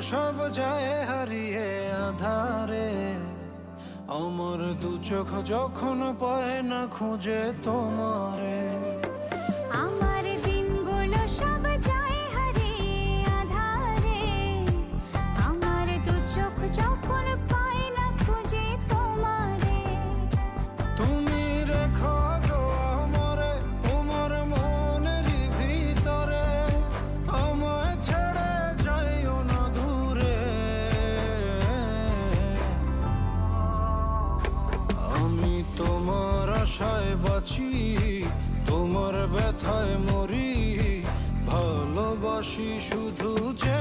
সব যায় হারিয়ে আধারে, আমার দু চোখ যখন পায় না খুঁজে তোমারে। আমার দিনগুলো সব যায় হারিয়ে আঁধারে, আমার দু চোখ যখন পায় না খুঁজে তোমারে। তুমি রেখো গো আমারে তোমার মনেরই ভিতরে, আমায় ছেড়ে যাইও না দূরে। আমি তোমার আশায় বাঁচি, তোমার ব্যথায় মরি, ভালোবাসি শুধু যে